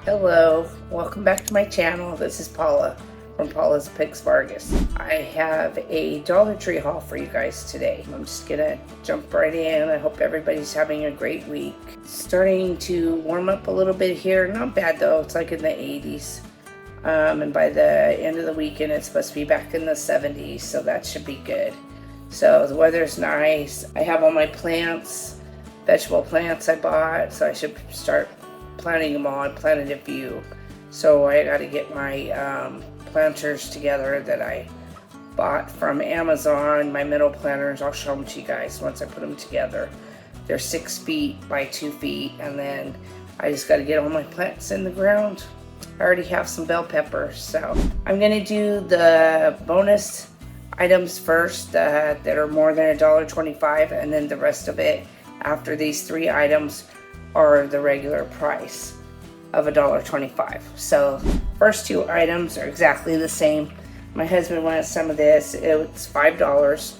Hello, welcome back to my channel. This is Paula from Paula's Pigs Vargas. I have a Dollar Tree haul for you guys today. I'm just gonna jump right in. I hope everybody's having a great week. It's starting to warm up a little bit here. Not bad though, it's like in the 80s. And by the end of the weekend, it's supposed to be back in the 70s, so that should be good. So the weather's nice. I have all my plants, vegetable plants I bought, so I should start planting them all. I planted a few, so I got to get my planters together that I bought from Amazon. My middle planters, I'll show them to you guys once I put them together. They're 6 feet by 2 feet, and then I just got to get all my plants in the ground. I already have some bell peppers, so I'm gonna do the bonus items first that are more than $1.25, and then the rest of it after these 3 items are the regular price of $1.25. So first 2 items are exactly the same. My husband wanted some of this. It's $5.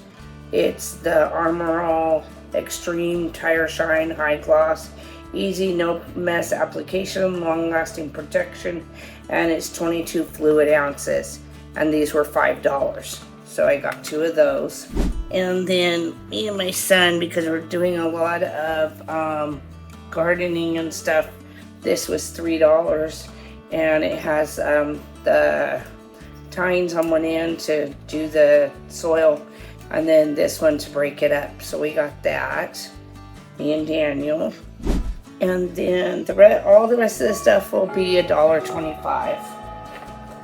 It's the Armor All Extreme Tire Shine High Gloss Easy No Mess Application, Long Lasting Protection, and it's 22 fluid ounces, and these were $5. So I got 2 of those. And then me and my son, because we're doing a lot of gardening and stuff, this was $3, and it has the tines on one end to do the soil, and then this one to break it up. So we got that, me and Daniel. And then all the rest of the stuff will be $1.25.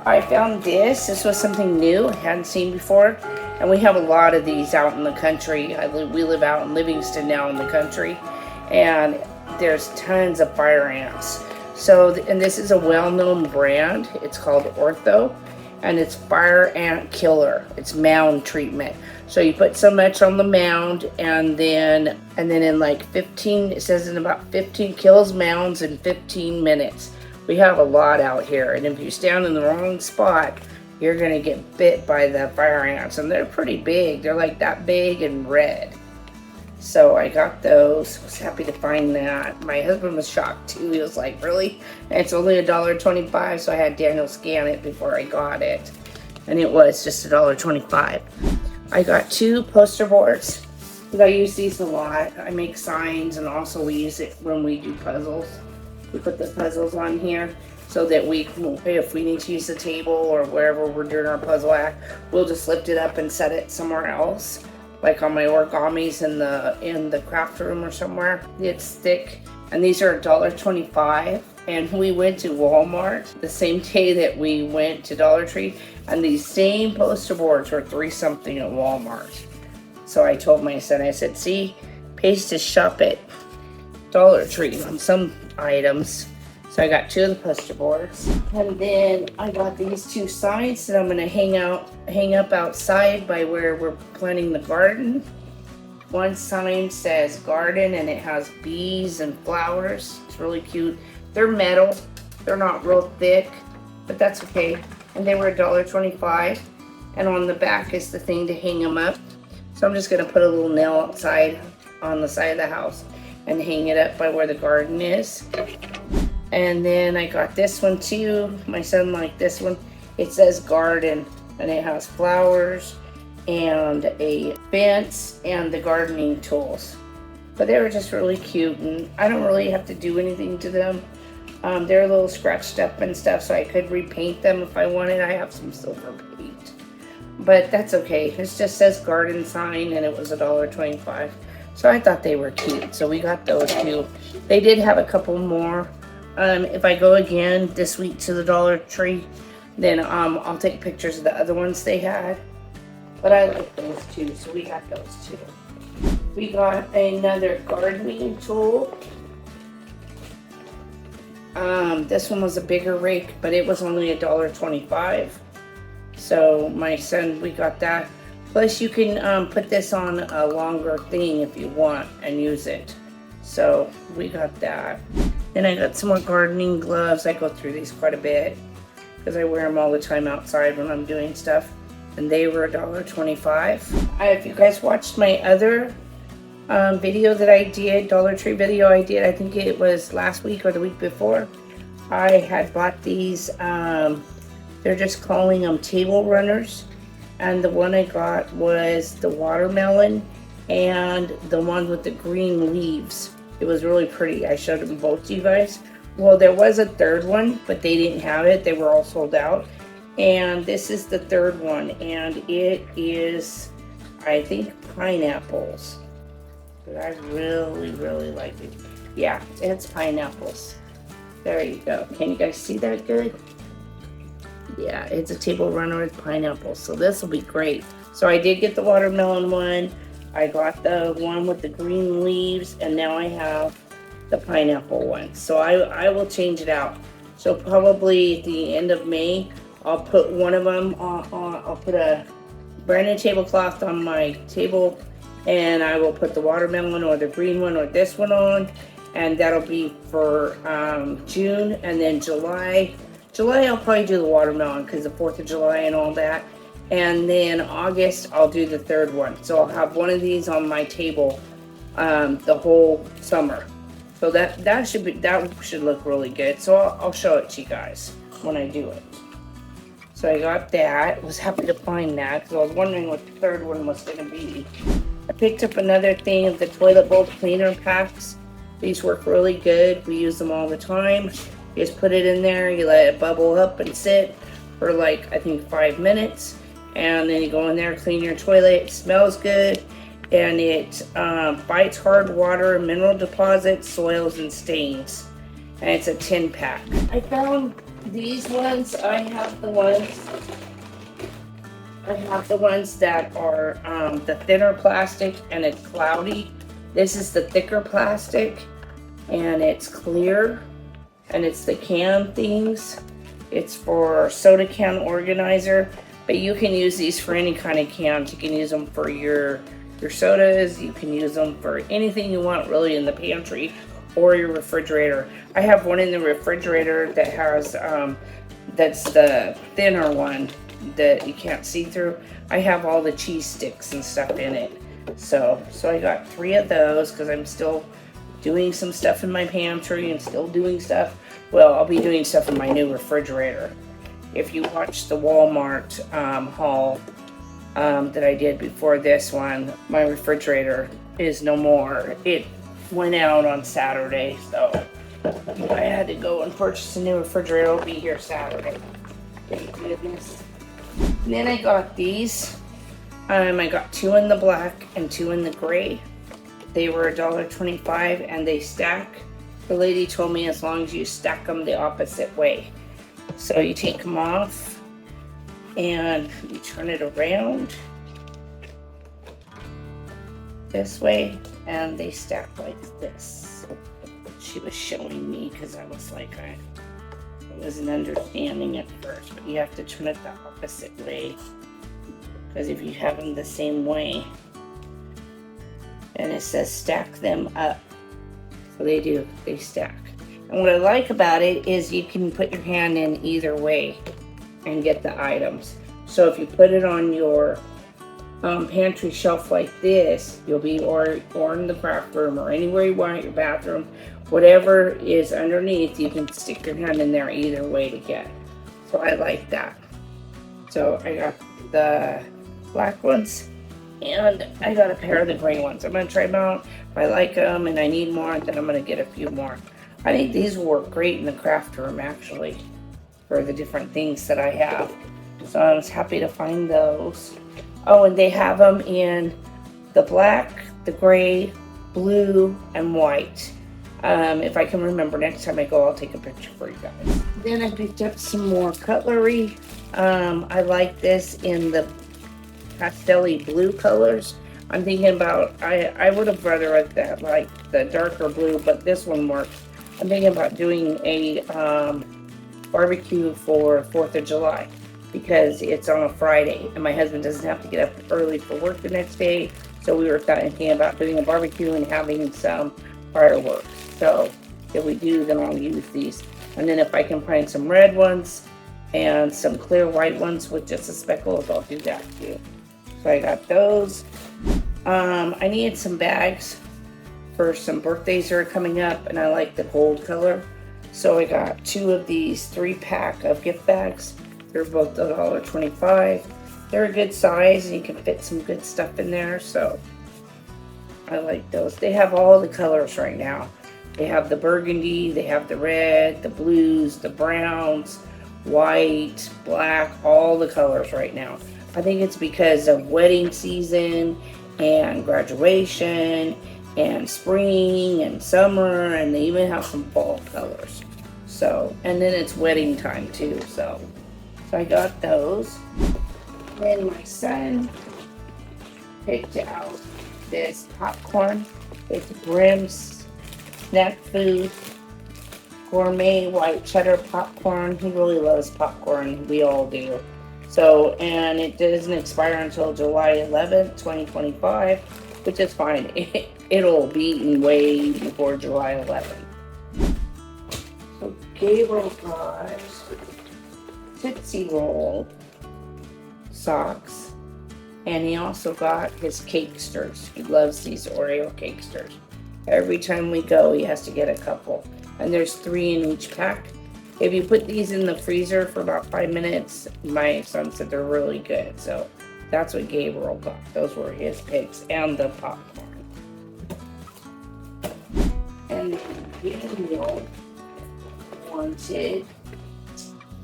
I found this. This was something new I hadn't seen before, and we have a lot of these out in the country. We live out in Livingston now in the country, and there's tons of fire ants. So, and this is a well-known brand. It's called Ortho, and it's Fire Ant Killer. It's mound treatment. So you put so much on the mound, and then in like 15, it says in about 15 kills mounds in 15 minutes. We have a lot out here, and if you stand in the wrong spot, you're gonna get bit by the fire ants, and they're pretty big. They're like that big and red. So I got those. Was happy to find that. My husband was shocked too. He was like, really? And it's only $1.25, so I had Daniel scan it before I got it, and it was just $1.25. I got 2 poster boards because I use these a lot. I make signs, and also we use it when we do puzzles. We put the puzzles on here so that if we need to use the table or wherever we're doing our puzzle act, we'll just lift it up and set it somewhere else, like on my origamis in the craft room or somewhere. It's thick, and these are $1.25. And we went to Walmart the same day that we went to Dollar Tree, and these same poster boards were $3 something at Walmart. So I told my son, I said, see, pays to shop at Dollar Tree on some items. So I got 2 of the poster boards, and then I got these 2 signs that I'm gonna hang up outside by where we're planting the garden. One sign says garden, and it has bees and flowers. It's really cute. They're metal. They're not real thick, but that's okay. And they were $1.25. And on the back is the thing to hang them up. So I'm just gonna put a little nail outside on the side of the house and hang it up by where the garden is. And then I got this one too. My son liked this one. It says garden, and it has flowers and a fence and the gardening tools. But they were just really cute, and I don't really have to do anything to them. They're a little scratched up and stuff, so I could repaint them if I wanted. I have some silver paint, but that's okay. It just says garden sign, and it was $1.25. So I thought they were cute, so we got those too. They did have a couple more. If I go again this week to the Dollar Tree, then I'll take pictures of the other ones they had. But I like those too, so we got those too. We got another gardening tool. This one was a bigger rake, but it was only $1.25. So my son, we got that. Plus you can put this on a longer thing if you want and use it. So we got that. Then I got some more gardening gloves. I go through these quite a bit because I wear them all the time outside when I'm doing stuff. And they were $1.25. If you guys watched my other video that I did, Dollar Tree video I did, I think it was last week or the week before, I had bought these, they're just calling them table runners. And the one I got was the watermelon and the one with the green leaves. It was really pretty. I showed them both to you guys. Well, there was a third one, but they didn't have it. They were all sold out. And this is the third one, and it is, I think, pineapples. But I really, really like it. Yeah, it's pineapples. There you go. Can you guys see that good? Yeah, it's a table runner with pineapples, so this will be great. So I did get the watermelon one. I got the one with the green leaves, and now I have the pineapple one. So I will change it out. So probably at the end of May, I'll put one of them on, I'll put a brand new tablecloth on my table, and I will put the watermelon or the green one or this one on, and that'll be for June. And then July I'll probably do the watermelon because the 4th of July and all that. And then August I'll do the third one. So I'll have one of these on my table the whole summer. So that should look really good. So I'll show it to you guys when I do it. So I got that. Was happy to find that because I was wondering what the third one was going to be. I picked up another thing of the toilet bowl cleaner packs. These work really good. We use them all the time. You just put it in there, you let it bubble up and sit for like, I think 5 minutes. And then you go in there, clean your toilet. It smells good. And it fights hard water, mineral deposits, soils, and stains. And it's a 10-pack. I found these ones. I have the ones that are the thinner plastic, and it's cloudy. This is the thicker plastic, and it's clear. And it's the can things. It's for soda can organizer, but you can use these for any kind of cans. You can use them for your sodas. You can use them for anything you want really in the pantry or your refrigerator. I have one in the refrigerator that has, that's the thinner one that you can't see through. I have all the cheese sticks and stuff in it. So I got 3 of those because I'm still doing some stuff in my pantry and still doing stuff. Well, I'll be doing stuff in my new refrigerator. If you watched the Walmart haul that I did before this one, my refrigerator is no more. It went out on Saturday, so I had to go and purchase a new refrigerator. It'll be here Saturday. Thank goodness. And then I got these. I got 2 in the black and 2 in the gray. They were $1.25 and they stack. The lady told me as long as you stack them the opposite way. So you take them off and you turn it around this way and they stack like this. She was showing me because I was like, I wasn't understanding at first, but you have to turn it the opposite way because if you have them the same way, and it says stack them up. So they do, they stack. And what I like about it is you can put your hand in either way and get the items. So if you put it on your pantry shelf like this, you'll be, or in the craft room or anywhere you want, your bathroom, whatever is underneath, you can stick your hand in there either way to get. So I like that. So I got the black ones. And I got a pair of the gray ones. I'm going to try them out. If I like them and I need more, then I'm going to get a few more. I think these will work great in the craft room, actually, for the different things that I have. So I was happy to find those. Oh, and they have them in the black, the gray, blue, and white. If I can remember, next time I go, I'll take a picture for you guys. Then I picked up some more cutlery. I like this in the pastel-y blue colors. I'm thinking about, I would have rather liked that, like the darker blue, but this one works. I'm thinking about doing a barbecue for 4th of July because it's on a Friday and my husband doesn't have to get up early for work the next day. So we were thinking about doing a barbecue and having some fireworks. So if we do, then I'll use these. And then if I can find some red ones and some clear white ones with just a speckles, I'll do that too. So I got those. I needed some bags for some birthdays that are coming up, and I like the gold color. So I got 2 of these 3-pack of gift bags. They're both $1.25. They're a good size and you can fit some good stuff in there, so I like those. They have all the colors right now. They have the burgundy, they have the red, the blues, the browns, white, black, all the colors right now. I think it's because of wedding season and graduation and spring and summer, and they even have some fall colors. So, and then it's wedding time too, so I got those. Then my son picked out this popcorn. It's Grimm's snack food, gourmet white cheddar popcorn. He really loves popcorn. We all do. So, and it doesn't expire until July 11th, 2025, which is fine. It'll be eaten way before July 11th. So Gabriel got Tootsie Roll socks, and he also got his Cakesters. He loves these Oreo Cakesters. Every time we go, he has to get a couple, and there's 3 in each pack. If you put these in the freezer for about 5 minutes, my son said they're really good. So that's what Gabriel got. Those were his picks, and the popcorn. And Gabriel wanted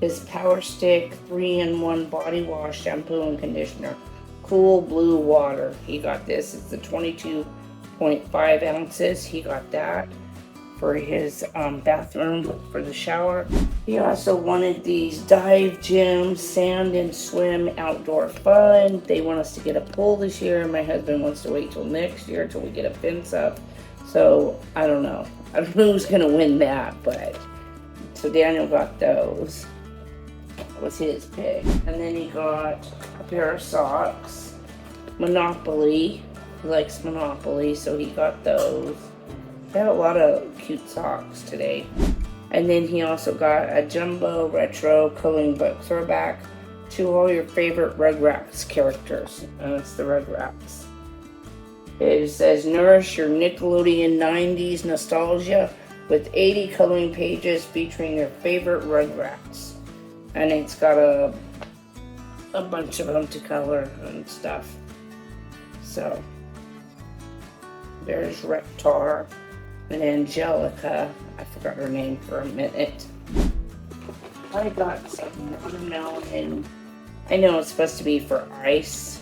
his Power Stick 3-in-1 body wash, shampoo, and conditioner. Cool blue water. He got this. It's the 22.5 ounces. He got that for his bathroom, for the shower. He also wanted these Dive Gym Sand and Swim Outdoor Fun. They want us to get a pool this year. My husband wants to wait till next year till we get a fence up. So I don't know. I don't know who's gonna win that, but so Daniel got those. That was his pick. And then he got a pair of socks. Monopoly. He likes Monopoly, so he got those. They had a lot of cute socks today. And then he also got a jumbo retro coloring book throwback to all your favorite Rugrats characters. And it's the Rugrats. It says, nourish your Nickelodeon 90s nostalgia with 80 coloring pages featuring your favorite Rugrats. And it's got a bunch of them to color and stuff. So, there's Reptar and Angelica. I forgot her name for a minute. I got some watermelon. I know it's supposed to be for ice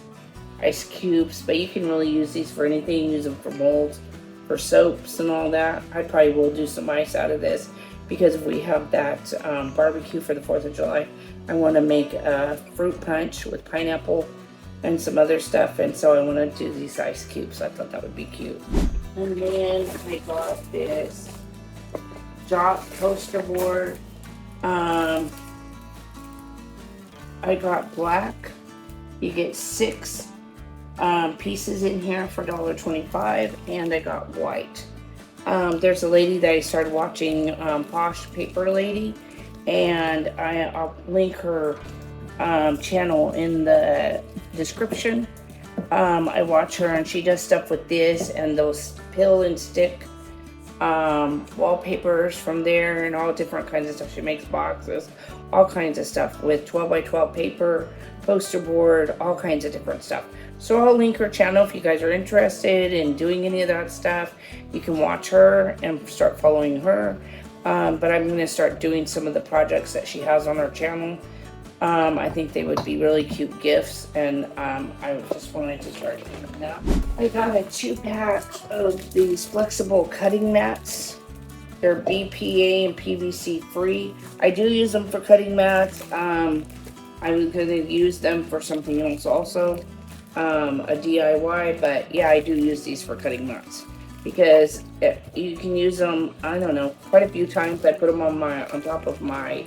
cubes, but you can really use these for anything. Use them for molds, for soaps and all that. I probably will do some ice out of this because if we have that barbecue for the 4th of July, I want to make a fruit punch with pineapple and some other stuff, and so I want to do these ice cubes. I thought that would be cute. And then I got this Jock poster board. I got black. You get 6 pieces in here for $1.25, and I got white. There's a lady that I started watching, Posh Paper Lady, and I'll link her channel in the description. I watch her and she does stuff with this and those pill and stick wallpapers from there and all different kinds of stuff. She makes boxes, all kinds of stuff with 12 by 12 paper, poster board, all kinds of different stuff. So I'll link her channel if you guys are interested in doing any of that stuff. You can watch her and start following her. But I'm going to start doing some of the projects that she has on her channel. I think they would be really cute gifts, and I just wanted to start doing that. I got a 2-pack of these flexible cutting mats. They're BPA and PVC free. I do use them for cutting mats. I'm going to use them for something else also, a DIY, but yeah, I do use these for cutting mats because you can use them, I don't know, quite a few times. I put them on top of my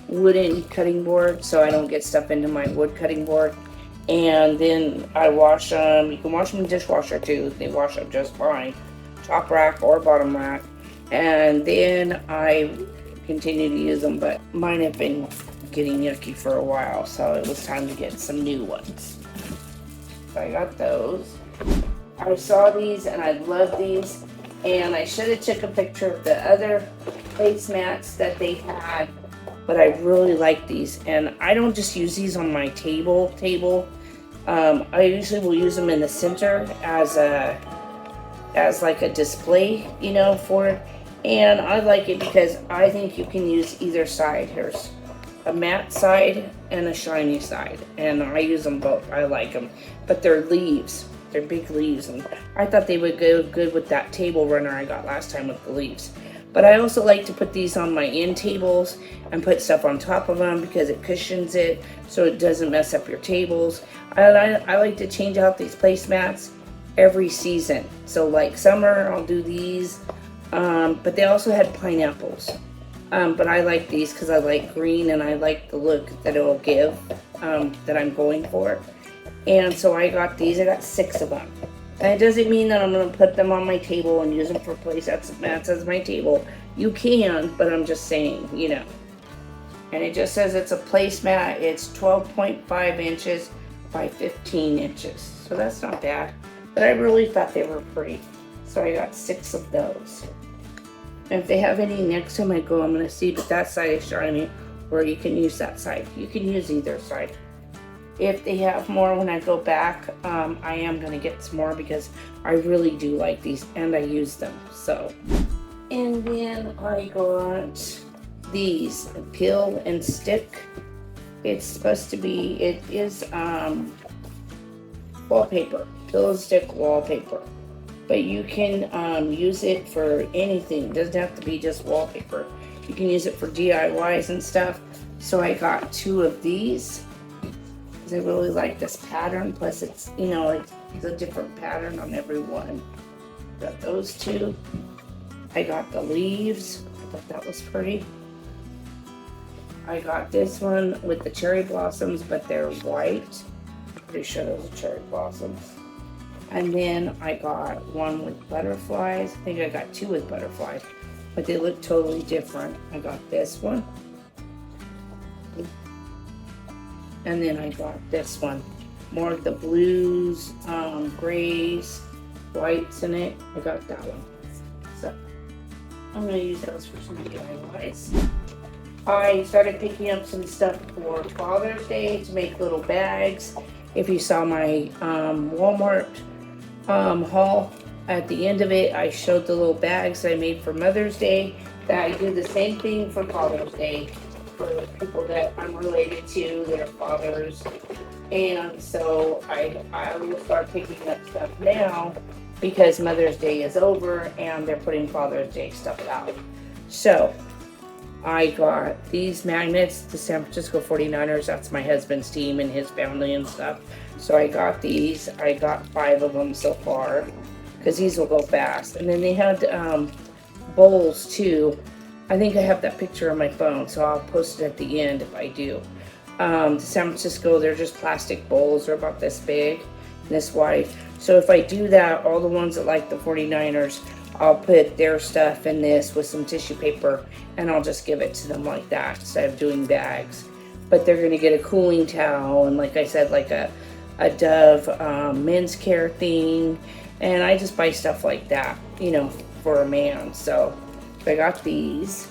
wooden cutting board so I don't get stuff into my wood cutting board, and then I wash them. You can wash them in the dishwasher too. They wash up just fine, top rack or bottom rack, and then I continue to use them, but mine have been getting yucky for a while, so it was time to get some new ones. So I got those. I saw these and I love these, and I should have took a picture of the other placemats that they had, but I really like these. And I don't just use these on my table. I usually will use them in the center as like a display, you know, for it. And I like it because I think you can use either side. Here's a matte side and a shiny side, and I use them both. I like them, but they're leaves. They're big leaves, and I thought they would go good with that table runner I got last time with the leaves. But I also like to put these on my end tables and put stuff on top of them because it cushions it so it doesn't mess up your tables. I like to change out these placemats every season. So like summer, I'll do these, but they also had pineapples. But I like these because I like green and I like the look that it will give that I'm going for. And so I got these. I got 6 of them. And it doesn't mean that I'm going to put them on my table and use them for placemats as my table. You can, but I'm just saying, you know. And it just says it's a placemat. It's 12.5 inches by 15 inches. So that's not bad. But I really thought they were pretty. So I got 6 of those. And if they have any next time I go, I'm going to see, but that side is shiny, or you can use that side. You can use either side. If they have more when I go back, I am going to get some more because I really do like these and I use them. So, and then I got these peel and stick. It's supposed to be, it is wallpaper, peel and stick wallpaper. But you can use it for anything. It doesn't have to be just wallpaper. You can use it for DIYs and stuff. So I got 2 of these. I really like this pattern, plus it's, you know, it's a different pattern on every one. Got those 2. I got the leaves. I thought that was pretty. I got this one with the cherry blossoms, but they're white. Pretty sure those are cherry blossoms. And then I got one with butterflies. I think I got 2 with butterflies, but they look totally different. I got this one. And then I got this one, more of the blues, grays, whites in it. I got that one. So I'm gonna use those for some DIYs. I started picking up some stuff for Father's Day to make little bags. If you saw my Walmart haul, at the end of it, I showed the little bags I made for Mother's Day. That I do the same thing for Father's Day, for people that I'm related to, their fathers. And so I will start picking up stuff now because Mother's Day is over and they're putting Father's Day stuff out. So I got these magnets, the San Francisco 49ers. That's my husband's team and his family and stuff. So I got these. I got 5 of them so far because these will go fast. And then they had bowls too. I think I have that picture on my phone, so I'll post it at the end if I do. The San Francisco, they're just plastic bowls. They're about this big, this wide. So if I do that, all the ones that like the 49ers, I'll put their stuff in this with some tissue paper, and I'll just give it to them like that instead of doing bags. But they're going to get a cooling towel, and like I said, like a Dove men's care thing. And I just buy stuff like that, you know, for a man. So I got these.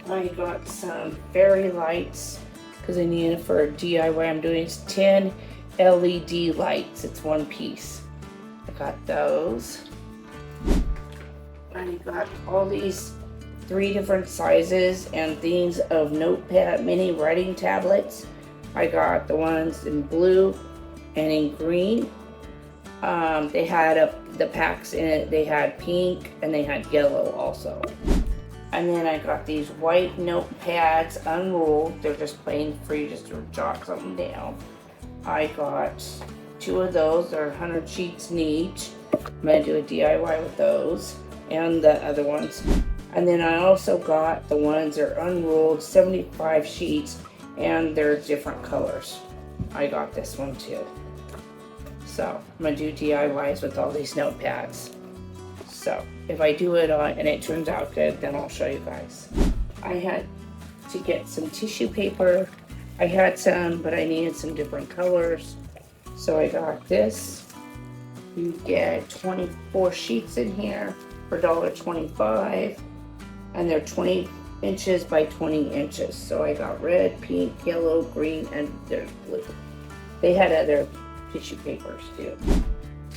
I got some fairy lights because I need it for a DIY I'm doing. It's 10 LED lights. It's one piece. I got those. I got all these 3 different sizes and themes of notepad mini writing tablets. I got the ones in blue and in green. They had the packs in it. They had pink and they had yellow also. And then I got these white notepads unruled. They're just plain free, just to jot something down. I got 2 of those. They're 100 sheets in each. I'm gonna do a DIY with those and the other ones. And then I also got the ones that are unruled, 75 sheets, and they're different colors. I got this one too. So I'm gonna do DIYs with all these notepads. So if I do it and it turns out good, then I'll show you guys. I had to get some tissue paper. I had some, but I needed some different colors. So I got this. You get 24 sheets in here for $1.25. and they're 20 inches by 20 inches. So I got red, pink, yellow, green, and there's blue. They had other tissue papers too.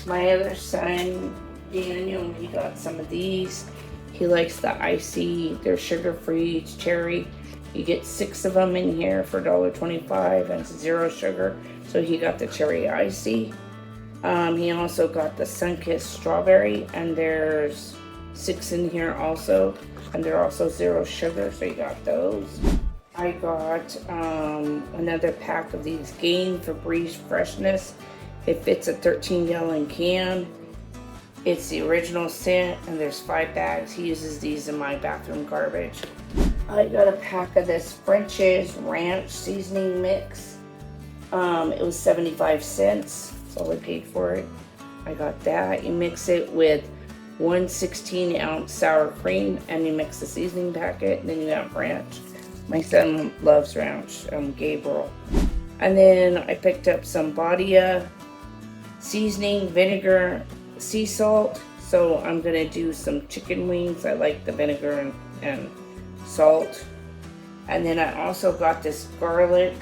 My other son, Daniel, he got some of these. He likes the icy, they're sugar-free, it's cherry. You get 6 of them in here for $1.25 and it's 0 sugar. So he got the cherry icy. He also got the sun-kissed strawberry, and there's 6 in here also, and they're also 0 sugar, so you got those. I got another pack of these Gain Febreze Freshness. It fits a 13-gallon can. It's the original scent, and there's 5 bags. He uses these in my bathroom garbage. I got a pack of this French's Ranch seasoning mix. It was 75 cents. That's all I paid for it. I got that. You mix it with 1 16-ounce sour cream, and you mix the seasoning packet, and then you have ranch. My son loves ranch, Gabriel. And then I picked up some Badia seasoning, vinegar, sea salt. So I'm gonna do some chicken wings. I like the vinegar and salt. And then I also got this garlic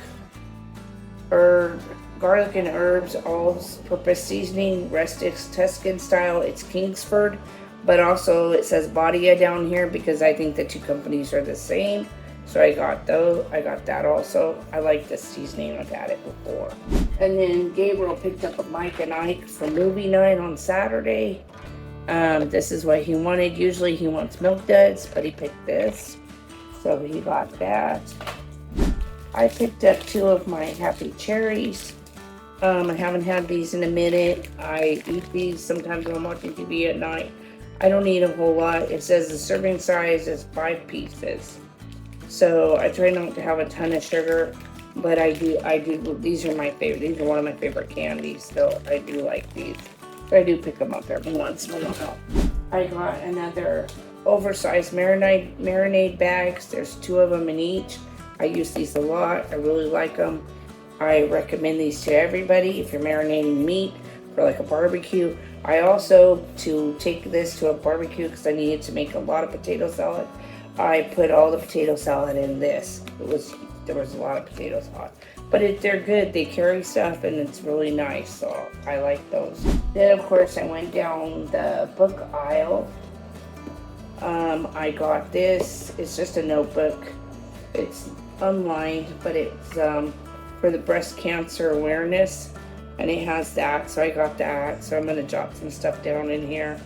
and herbs all-purpose seasoning, rustic Tuscan style. It's Kingsford, but also it says Badia down here because I think the 2 companies are the same. So I got those. I got that also. I like this seasoning. I've had it before. And then Gabriel picked up a Mike and Ike for movie night on Saturday. This is what he wanted. Usually he wants Milk Duds, but he picked this. So he got that. I picked up 2 of my Happy Cherries. I haven't had these in a minute. I eat these sometimes when I'm watching TV at night. I don't eat a whole lot. It says the serving size is 5 pieces. So I try not to have a ton of sugar, but I do, these are my favorite. These are one of my favorite candies, so I do like these. So I do pick them up every once in a while. I got another oversized marinade bags. There's 2 of them in each. I use these a lot. I really like them. I recommend these to everybody if you're marinating meat for like a barbecue. I also, to take this to a barbecue because I needed to make a lot of potato salad, I put all the potato salad in this. There was a lot of potato salad, but they're good. They carry stuff and it's really nice, so I like those. Then of course I went down the book aisle. I got this. It's just a notebook. It's unlined, but it's for the breast cancer awareness, and it has that, so I got that. So I'm gonna jot some stuff down in here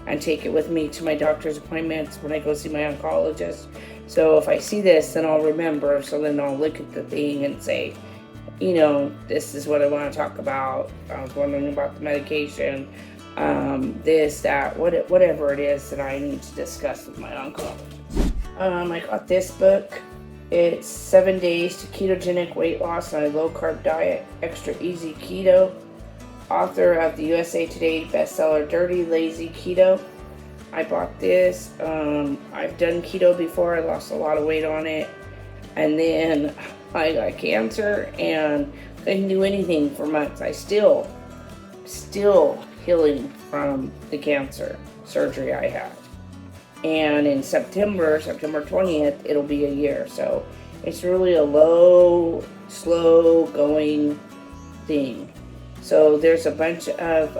and take it with me to my doctor's appointments when I go see my oncologist. So if I see this, then I'll remember. So then I'll look at the thing and say, you know, this is what I want to talk about. I was wondering about the medication, this, that, whatever it is that I need to discuss with my oncologist. I got this book. It's 7 Days to Ketogenic Weight Loss on a Low Carb Diet, Extra Easy Keto. Author of the USA Today bestseller Dirty Lazy Keto. I bought this. I've done keto before. I lost a lot of weight on it, and then I got cancer and couldn't do anything for months. I still healing from the cancer surgery I had. And in September 20th, it'll be a year. So it's really a low, slow going thing. So there's a bunch of,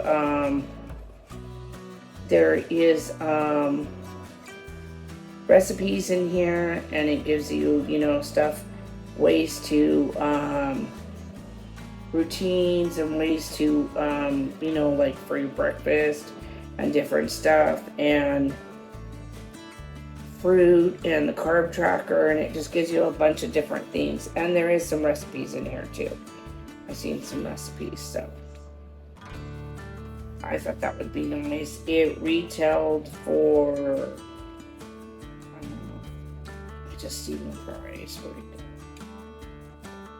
there is recipes in here, and it gives you, you know, ways to, routines and ways to, you know, like for your breakfast and different stuff, and fruit and the carb tracker, and it just gives you a bunch of different things. And there is some recipes in here too. I've seen some recipes, so I thought that would be nice. It retailed for, I just see the price,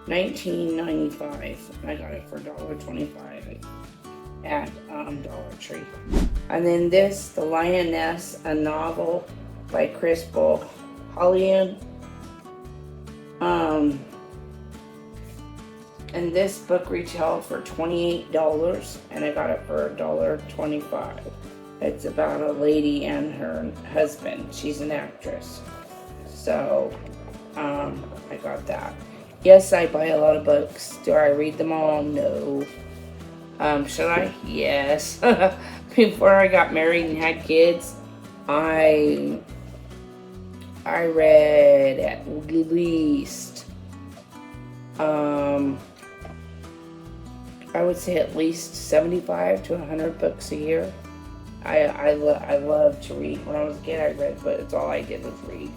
$19.95. I got it for $1.25 at Dollar Tree. And then this, The Lioness, a novel by Chris Hollian. And this book retailed for $28, and I got it for $1.25. It's about a lady and her husband. She's an actress. So, I got that. Yes, I buy a lot of books. Do I read them all? No. Should I? Yes. Before I got married and had kids, I read at least, I would say at least 75 to 100 books a year. I love to read. When I was a kid, I read, but it's all I did was read.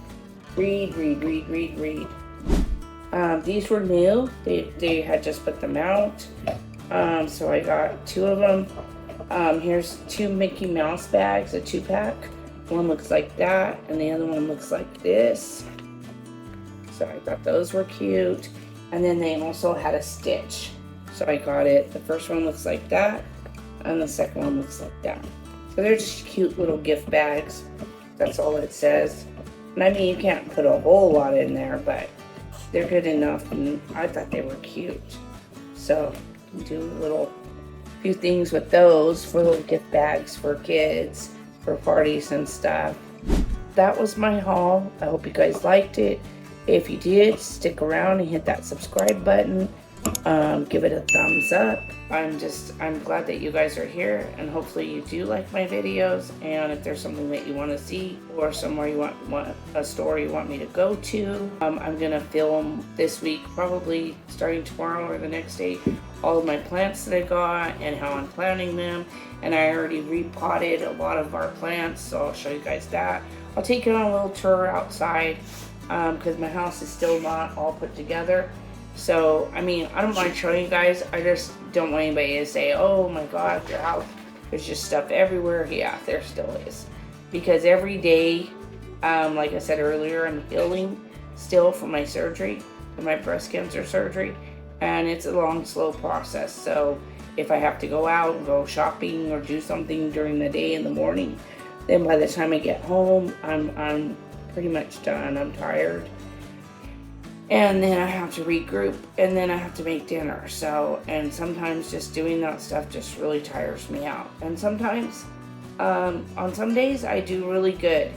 Read. These were new. They had just put them out. So I got 2 of them. Here's 2 Mickey Mouse bags, a 2-pack. One looks like that, and the other one looks like this. So I thought those were cute. And then they also had a Stitch. So I got it. The first one looks like that, and the second one looks like that. So they're just cute little gift bags. That's all it says. And I mean, you can't put a whole lot in there, but they're good enough, and I thought they were cute. So do a few things with those for little gift bags for kids, for parties and stuff. That was my haul. I hope you guys liked it. If you did, stick around and hit that subscribe button. Give it a thumbs up. I'm glad that you guys are here, and hopefully you do like my videos. And if there's something that you want to see, or somewhere you want a store you want me to go to, I'm gonna film this week, probably starting tomorrow or the next day, all of my plants that I got and how I'm planting them. And I already repotted a lot of our plants, so I'll show you guys that. I'll take you on a little tour outside, because my house is still not all put together. So, I mean, I don't mind showing you guys. I just don't want anybody to say, oh my God, your house, there's just stuff everywhere. Yeah, there still is. Because every day, like I said earlier, I'm healing still from my surgery, from my breast cancer surgery. And it's a long, slow process. So if I have to go out and go shopping or do something during the day in the morning, then by the time I get home, I'm pretty much done. I'm tired. And then I have to regroup, and then I have to make dinner. So, and sometimes just doing that stuff just really tires me out. And sometimes, on some days, I do really good,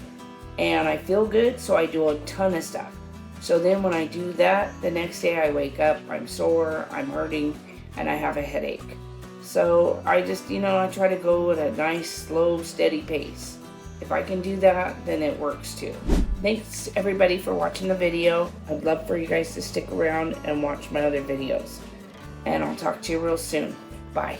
and I feel good, so I do a ton of stuff. So then when I do that, the next day I wake up, I'm sore, I'm hurting, and I have a headache. So I just, I try to go at a nice, slow, steady pace. If I can do that, then it works too. Thanks everybody for watching the video. I'd love for you guys to stick around and watch my other videos. And I'll talk to you real soon. Bye.